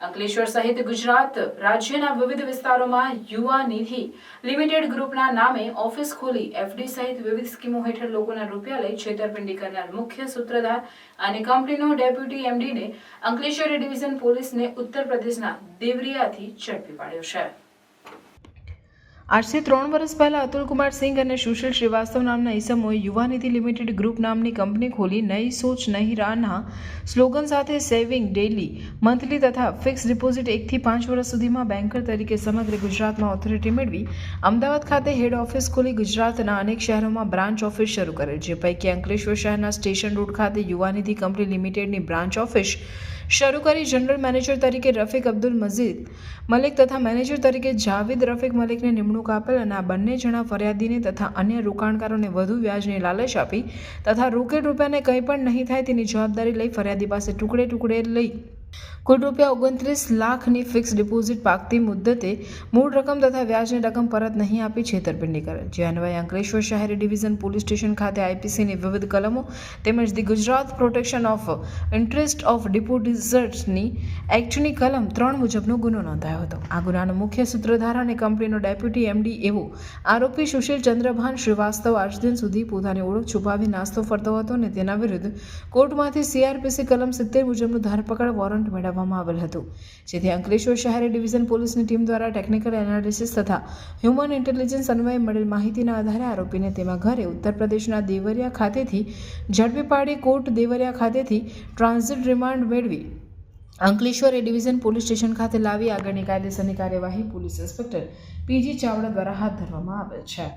અંકલેશ્વર સહિત ગુજરાત રાજ્યના વિવિધ વિસ્તારોમાં યુવા નિધિ લિમિટેડ ગ્રુપના નામે ઓફિસ ખોલી એફડી સહિત વિવિધ સ્કીમો હેઠળ લોકોના રૂપિયા લઈ છેતરપિંડી કરનાર મુખ્ય સૂત્રધાર અને કંપનીનો ડેપ્યુટી એમડીને અંકલેશ્વર ડિવિઝન પોલીસને ઉત્તર પ્રદેશના દેવરિયાથી ઝડપી પાડ્યો છે। આજથી 3 વર્ષ પહેલા અતુલકુમાર સિંઘ અને સુશીલ શ્રીવાસ્તવ નામના ઈસમોએ યુવા નિધિ લિમિટેડ ગ્રુપ નામની કંપની ખોલી નઈ સોચ નહીં રાહના સ્લોગન સાથે સેવિંગ ડેલી મંથલી તથા ફિક્સ ડિપોઝિટ 1 થી 5 વર્ષ સુધીમાં બેન્કર તરીકે સમગ્ર ગુજરાતમાં ઓથોરિટી મેળવી અમદાવાદ ખાતે હેડ ઓફિસ ખોલી ગુજરાતના અનેક શહેરોમાં બ્રાન્ચ ઓફિસ શરૂ કરેલ, જે પૈકી અંકલેશ્વર શહેરના સ્ટેશન રોડ ખાતે યુવા નિધિ કંપની લિમિટેડની બ્રાન્ચ ઓફિસ શરૂ કરી જનરલ મેનેજર તરીકે રફીક અબ્દુલ મજીદ મલિક તથા મેનેજર તરીકે જાવેદ રફીક મલિકને નિમણૂક આપેલ અને આ બંને જણા ફરિયાદીને તથા અન્ય રોકાણકારોને વધુ વ્યાજની લાલચ આપી તથા રોકડ રૂપિયાને કંઈ પણ નહીં થાય તેની જવાબદારી લઈ ફરિયાદી પાસે ટુકડે લઈ કુલ રૂપિયા 29 લાખની ફિક્સ ડિપોઝિટ પાકતી મુદ્દતે મૂળ રકમ તથા વ્યાજની રકમ પરત નહીં આપી છેતરપિંડી કરેલ, જે અન્વયે અંકલેશ્વર શહેરી ડિવિઝન પોલીસ સ્ટેશન ખાતે આઈપીસીની વિવિધ કલમો તેમજ the Gujarat protection of interest of ડિપોઝિટર્સની એક્ટની કલમ 3 મુજબનો ગુનો નોંધાયો હતો। આ ગુનાનો મુખ્ય સૂત્રધાર અને કંપનીનો ડેપ્યુટી એમડી એવો આરોપી સુશીલ ચંદ્રભાન શ્રીવાસ્તવ આજ દિન સુધી પોતાની ઓળખ છુપાવી નાસ્તો ફરતો હતો અને તેના વિરુદ્ધ કોર્ટમાંથી સીઆરપીસી કલમ 70 મુજબનું ધરપકડ વોરંટ મેળવવામાં આવેલ હતું, જેથી અંકલેશ્વર શહેરી ડિવિઝન પોલીસની ટીમ દ્વારા ટેકનિકલ એનાલિસિસ તથા હ્યુમન ઇન્ટેલિજન્સ અન્વયે મળેલ માહિતીના આધારે આરોપીને તેમાં ઘરે ઉત્તર પ્રદેશના દેવરિયા ખાતેથી ઝડપી પાડી કોર્ટ દેવરિયા ખાતેથી ટ્રાન્ઝિટ રિમાન્ડ મેળવી અંકલેશ્વર ડિવિઝન પોલીસ સ્ટેશન ખાતે લાવી આગળની કાયદેસરની કાર્યવાહી પોલીસ ઇન્સ્પેક્ટર પીજી ચાવડા દ્વારા હાથ ધરવામાં આવેલ છે।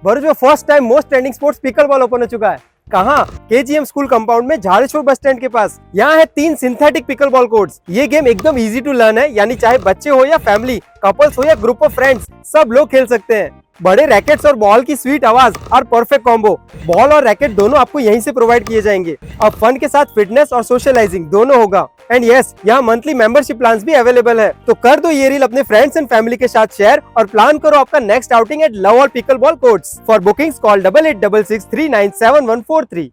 भरूच में first time most trending sports pickle ball open हो चुका है। कहाँ? केजीएम स्कूल कंपाउंड में झाड़ेश्वर बस स्टैंड के पास। यहाँ है 3 सिंथेटिक पिकल बॉल कोर्ट्स। ये गेम एकदम इजी टू लर्न है, यानी चाहे बच्चे हो या फैमिली, कपल्स हो या ग्रुप ऑफ फ्रेंड्स, सब लोग खेल सकते हैं। बड़े रैकेट्स और बॉल की स्वीट आवाज और परफेक्ट कॉम्बो, बॉल और रैकेट दोनों आपको यहीं से प्रोवाइड किए जाएंगे। अब फन के साथ फिटनेस और सोशलाइजिंग दोनों होगा। एंड यस, यहाँ मंथली मेंबरशिप प्लान्स भी अवेलेबल है, तो कर दो ये रील अपने फ्रेंड्स एंड फैमिली के साथ शेयर और प्लान करो आपका next outing at Love All pickleball courts. For bookings call 8866 397143।